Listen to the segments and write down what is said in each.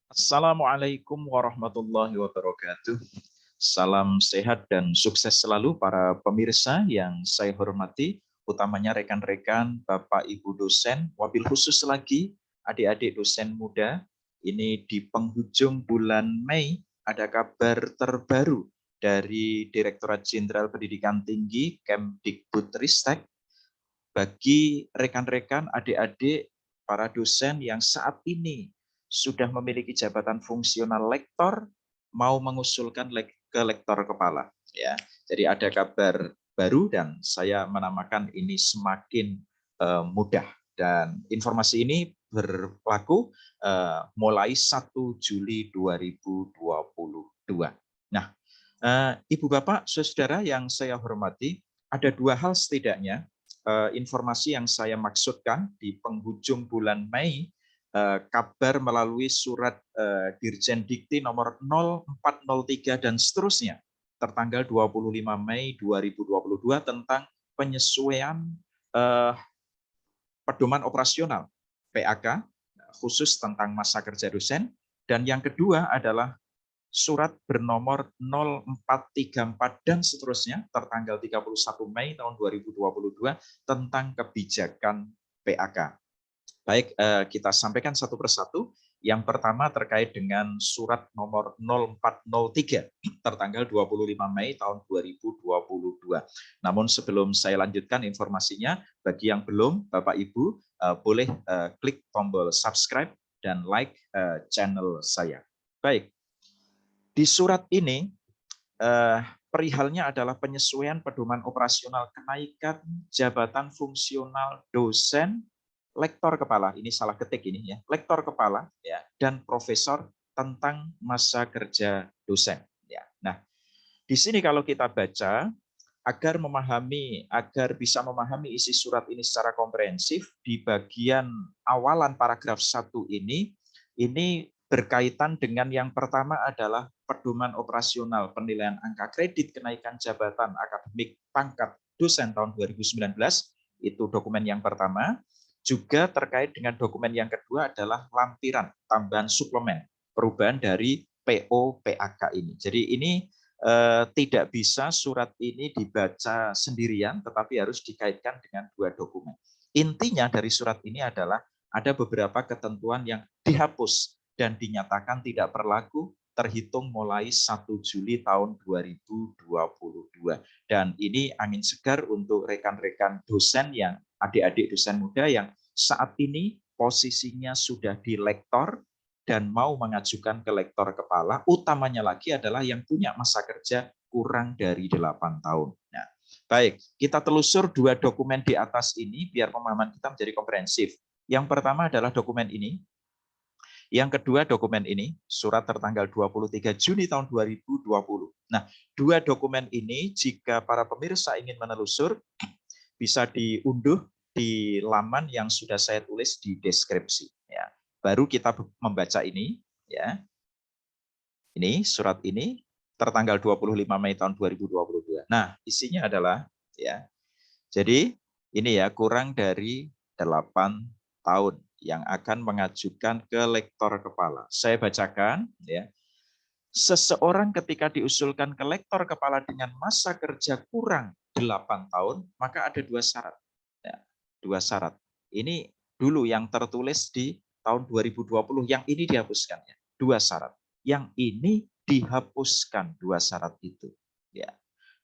Assalamualaikum warahmatullahi wabarakatuh. Salam sehat dan sukses selalu para pemirsa yang saya hormati, utamanya rekan-rekan, Bapak Ibu dosen, wabil khusus lagi adik-adik dosen muda. Ini di penghujung bulan Mei ada kabar terbaru dari Direktorat Jenderal Pendidikan Tinggi Kemdikbudristek bagi rekan-rekan, adik-adik, para dosen yang saat ini sudah memiliki jabatan fungsional lektor, mau mengusulkan ke lektor kepala. Ya, jadi ada kabar baru dan saya menamakan ini semakin mudah. Dan informasi ini berlaku mulai 1 Juli 2022. Nah, Ibu Bapak, Saudara yang saya hormati, ada dua hal setidaknya informasi yang saya maksudkan di penghujung bulan Mei, kabar melalui surat Dirjen Dikti nomor 0403 dan seterusnya, tertanggal 25 Mei 2022 tentang penyesuaian pedoman operasional PAK khusus tentang masa kerja dosen, dan yang kedua adalah surat bernomor 0434 dan seterusnya tertanggal 31 Mei tahun 2022 tentang kebijakan PAK. Baik, kita sampaikan satu persatu. Yang pertama terkait dengan surat nomor 0403 tertanggal 25 Mei tahun 2022. Namun sebelum saya lanjutkan informasinya, bagi yang belum, Bapak Ibu boleh klik tombol subscribe dan like channel saya. Baik, di surat ini perihalnya adalah penyesuaian pedoman operasional kenaikan jabatan fungsional dosen, lektor kepala, ini salah ketik ini ya, lektor kepala ya, dan profesor tentang masa kerja dosen ya. Nah, di sini kalau kita baca agar bisa memahami isi surat ini secara komprehensif, di bagian awalan paragraf 1 ini berkaitan dengan yang pertama adalah pedoman operasional penilaian angka kredit kenaikan jabatan akademik pangkat dosen tahun 2019, itu dokumen yang pertama. Juga terkait dengan dokumen yang kedua adalah lampiran tambahan suplemen perubahan dari PO PAK ini. Jadi ini tidak bisa surat ini dibaca sendirian, tetapi harus dikaitkan dengan dua dokumen. Intinya dari surat ini adalah ada beberapa ketentuan yang dihapus dan dinyatakan tidak berlaku terhitung mulai 1 Juli tahun 2022. Dan ini angin segar untuk rekan-rekan dosen yang adik-adik dosen muda yang saat ini posisinya sudah di lektor dan mau mengajukan ke lektor kepala, utamanya lagi adalah yang punya masa kerja kurang dari 8 tahun. Nah, baik, kita telusur dua dokumen di atas ini biar pemahaman kita menjadi komprehensif. Yang pertama adalah dokumen ini. Yang kedua dokumen ini, surat tertanggal 23 Juni tahun 2020. Nah, dua dokumen ini jika para pemirsa ingin menelusur, bisa diunduh di laman yang sudah saya tulis di deskripsi. Ya. Baru kita membaca ini, ya. Ini surat ini tertanggal 25 Mei tahun 2022. Nah, isinya adalah ya. Jadi ini ya kurang dari 8 tahun yang akan mengajukan ke lektor kepala. Saya bacakan ya. Seseorang ketika diusulkan ke lektor kepala dengan masa kerja kurang 8 tahun, maka ada dua syarat. Ya, dua syarat. Ini dulu yang tertulis di tahun 2020, yang ini dihapuskan ya. Dua syarat. Yang ini dihapuskan dua syarat itu. Ya.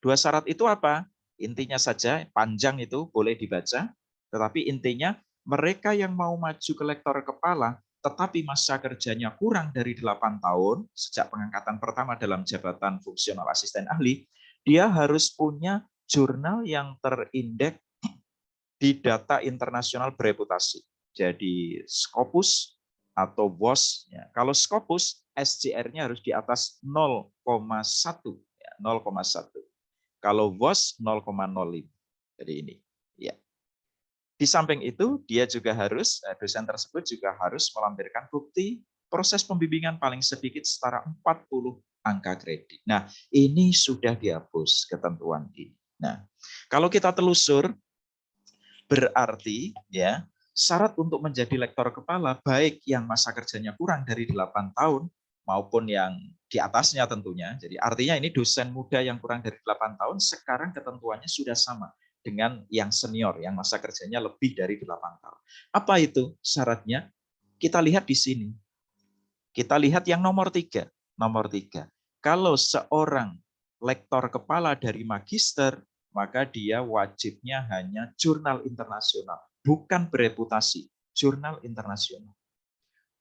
Dua syarat itu apa? Intinya saja panjang itu boleh dibaca, tetapi intinya mereka yang mau maju ke lektor kepala tetapi masa kerjanya kurang dari 8 tahun sejak pengangkatan pertama dalam jabatan fungsional asisten ahli, dia harus punya jurnal yang terindeks di data internasional bereputasi. Jadi Scopus atau WOS. Ya. Kalau Scopus, SCR-nya harus di atas 0,1. Ya, 0,1. Kalau WOS 0,05. Jadi ini. Ya. Di samping itu, dia juga harus, dosen tersebut juga harus melampirkan bukti proses pembimbingan paling sedikit setara 40 angka kredit. Nah, ini sudah dihapus ketentuan ini. Nah, kalau kita telusur, berarti ya syarat untuk menjadi lektor kepala, baik yang masa kerjanya kurang dari 8 tahun, maupun yang di atasnya tentunya. Jadi artinya ini dosen muda yang kurang dari 8 tahun, sekarang ketentuannya sudah sama dengan yang senior, yang masa kerjanya lebih dari 8 tahun. Apa itu syaratnya? Kita lihat di sini. Kita lihat yang nomor 3. Nomor 3. Kalau seorang lektor kepala dari magister, maka dia wajibnya hanya jurnal internasional, bukan bereputasi, jurnal internasional.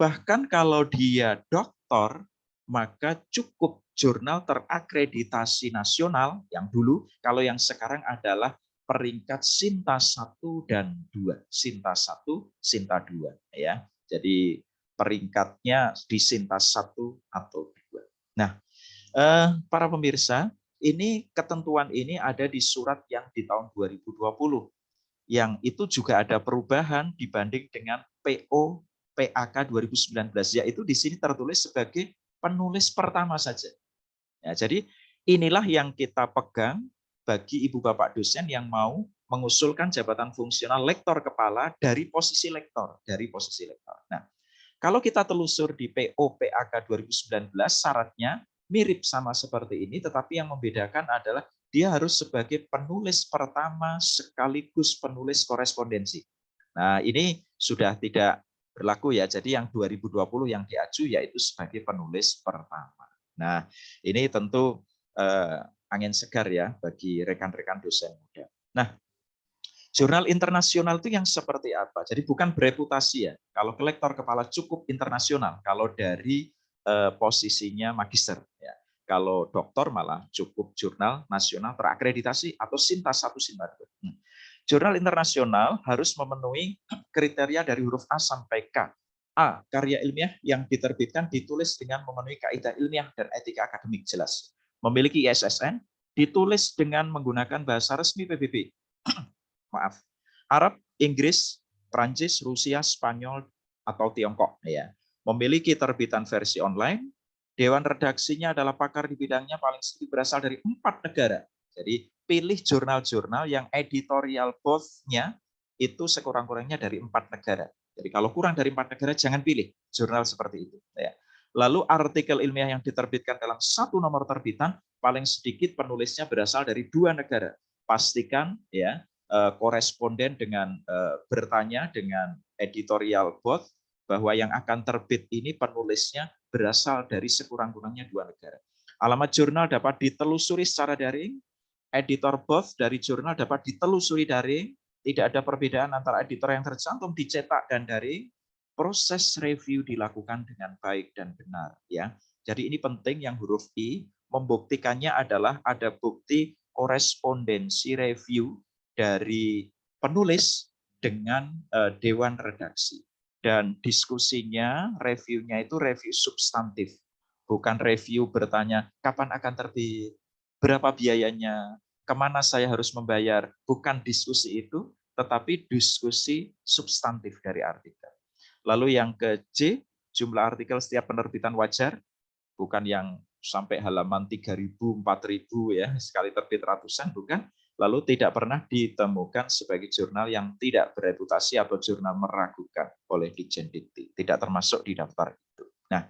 Bahkan kalau dia doktor, maka cukup jurnal terakreditasi nasional yang dulu, kalau yang sekarang adalah peringkat Sinta 1 dan 2. Sinta 1, Sinta 2 ya. Jadi peringkatnya di Sinta 1 atau 2. Nah, para pemirsa, ini ketentuan ini ada di surat yang di tahun 2020. Yang itu juga ada perubahan dibanding dengan PO PAK 2019, yaitu di sini tertulis sebagai penulis pertama saja. Ya, jadi inilah yang kita pegang bagi ibu bapak dosen yang mau mengusulkan jabatan fungsional lektor kepala dari posisi lektor, Nah, kalau kita telusur di PO PAK 2019, syaratnya mirip sama seperti ini, tetapi yang membedakan adalah dia harus sebagai penulis pertama sekaligus penulis korespondensi. Nah, ini sudah tidak berlaku ya. Jadi yang 2020 yang diaju yaitu sebagai penulis pertama. Nah, ini tentu angin segar ya bagi rekan-rekan dosen muda. Nah, jurnal internasional itu yang seperti apa? Jadi bukan bereputasi ya. Kalau lektor kepala cukup internasional, kalau dari posisinya magister ya. Kalau doktor malah cukup jurnal nasional terakreditasi atau Sinta 1 Sinta 2. Jurnal internasional harus memenuhi kriteria dari huruf A sampai K. A, karya ilmiah yang diterbitkan ditulis dengan memenuhi kaidah ilmiah dan etika akademik jelas. Memiliki ISSN, ditulis dengan menggunakan bahasa resmi PBB. Maaf, Arab, Inggris, Prancis, Rusia, Spanyol, atau Tiongkok. Ya. Memiliki terbitan versi online, dewan redaksinya adalah pakar di bidangnya paling sedikit berasal dari 4 negara. Jadi pilih jurnal-jurnal yang editorial both-nya itu sekurang-kurangnya dari 4 negara. Jadi kalau kurang dari 4 negara, jangan pilih jurnal seperti itu. Ya. Lalu artikel ilmiah yang diterbitkan dalam satu nomor terbitan, paling sedikit penulisnya berasal dari 2 negara. Pastikan ya koresponden dengan bertanya dengan editorial bot bahwa yang akan terbit ini penulisnya berasal dari sekurang-kurangnya 2 negara. Alamat jurnal dapat ditelusuri secara daring, editor bot dari jurnal dapat ditelusuri daring, tidak ada perbedaan antara editor yang tercantum dicetak dan daring, proses review dilakukan dengan baik dan benar ya. Jadi ini penting yang huruf I, membuktikannya adalah ada bukti korespondensi review dari penulis dengan dewan redaksi. Dan diskusinya, reviewnya itu review substantif. Bukan review bertanya, kapan akan terbit, berapa biayanya, kemana saya harus membayar. Bukan diskusi itu, tetapi diskusi substantif dari artikel. Lalu yang ke C, jumlah artikel setiap penerbitan wajar, bukan yang sampai halaman 3.000, 4.000 ya, sekali terbit ratusan, bukan. Lalu tidak pernah ditemukan sebagai jurnal yang tidak bereputasi atau jurnal meragukan oleh Ditjen Dikti. Tidak termasuk di daftar itu. Nah,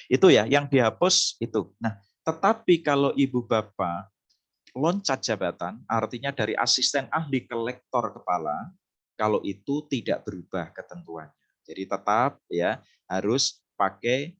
itu ya yang dihapus itu. Nah, tetapi kalau Ibu Bapak loncat jabatan, artinya dari asisten ahli ke lektor kepala, kalau itu tidak berubah ketentuannya. Jadi tetap ya harus pakai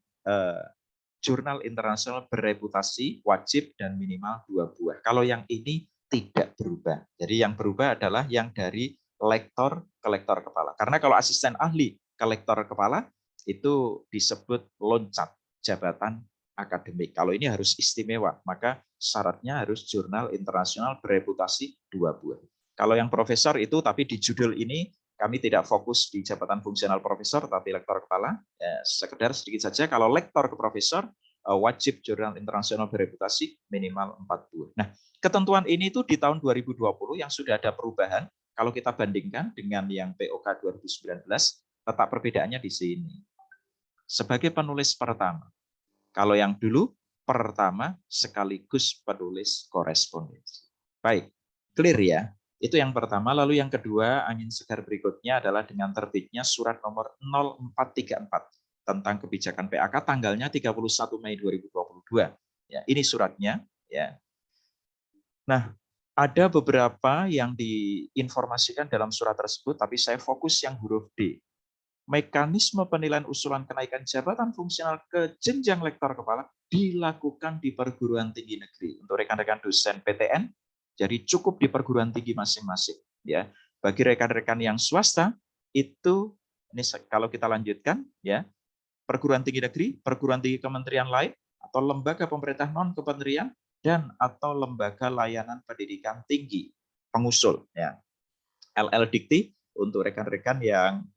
jurnal internasional bereputasi wajib dan minimal 2 buah. Kalau yang ini tidak berubah. Jadi yang berubah adalah yang dari lektor ke lektor kepala. Karena kalau asisten ahli ke lektor kepala itu disebut loncat jabatan akademik. Kalau ini harus istimewa, maka syaratnya harus jurnal internasional bereputasi 2 buah. Kalau yang profesor itu, tapi di judul ini kami tidak fokus di jabatan fungsional profesor, tapi lektor kepala. Sekedar sedikit saja, kalau lektor ke profesor, wajib jurnal internasional bereputasi minimal 4 buah. Nah, ketentuan ini itu di tahun 2020 yang sudah ada perubahan, kalau kita bandingkan dengan yang POK 2019, letak perbedaannya di sini. Sebagai penulis pertama, kalau yang dulu pertama sekaligus penulis korespondensi. Baik, clear ya. Itu yang pertama. Lalu yang kedua, angin segar berikutnya adalah dengan terbitnya surat nomor 0434 tentang kebijakan PAK tanggalnya 31 Mei 2022. Ya, ini suratnya. Ya. Nah, ada beberapa yang diinformasikan dalam surat tersebut, tapi saya fokus yang huruf D. Mekanisme penilaian usulan kenaikan jabatan fungsional ke jenjang lektor kepala dilakukan di perguruan tinggi negeri. Untuk rekan-rekan dosen PTN, jadi cukup di perguruan tinggi masing-masing. Ya, bagi rekan-rekan yang swasta itu, ini kalau kita lanjutkan, ya, perguruan tinggi negeri, perguruan tinggi kementerian lain, atau lembaga pemerintah non kementerian dan atau lembaga layanan pendidikan tinggi pengusul. Ya, LL Dikti untuk rekan-rekan yang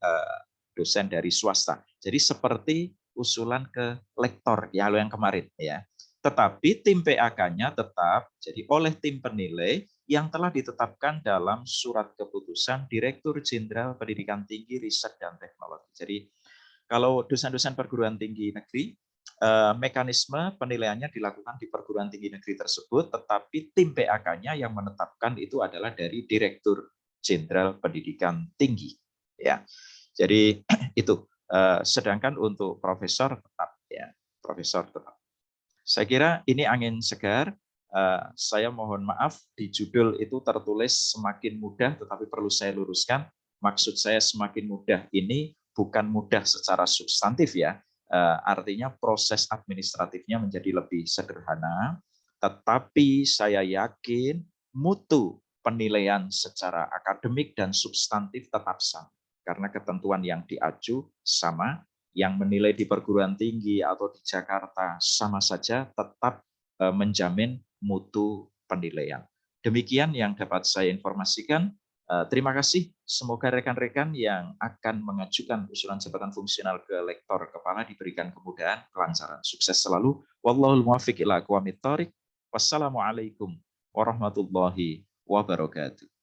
dosen dari swasta. Jadi seperti usulan ke lektor ya lo yang kemarin ya. Tetapi tim PAK-nya tetap jadi oleh tim penilai yang telah ditetapkan dalam surat keputusan Direktur Jenderal Pendidikan Tinggi, Riset dan Teknologi. Jadi kalau dosen-dosen perguruan tinggi negeri, mekanisme penilaiannya dilakukan di perguruan tinggi negeri tersebut, tetapi tim PAK-nya yang menetapkan itu adalah dari Direktur Jenderal Pendidikan Tinggi. Ya, jadi itu. Sedangkan untuk profesor tetap, ya, profesor tetap. Saya kira ini angin segar. Saya mohon maaf di judul itu tertulis semakin mudah, tetapi perlu saya luruskan. Maksud saya semakin mudah ini bukan mudah secara substantif ya. Artinya proses administratifnya menjadi lebih sederhana. Tetapi saya yakin mutu penilaian secara akademik dan substantif tetap sama. Karena ketentuan yang diacu sama, yang menilai di perguruan tinggi atau di Jakarta sama saja tetap menjamin mutu penilaian. Demikian yang dapat saya informasikan. Terima kasih. Semoga rekan-rekan yang akan mengajukan usulan jabatan fungsional ke lektor kepala diberikan kemudahan, kelancaran. Sukses selalu. Wallahul muwaffiq ila aqwamit thoriq. Wassalamualaikum warahmatullahi wabarakatuh.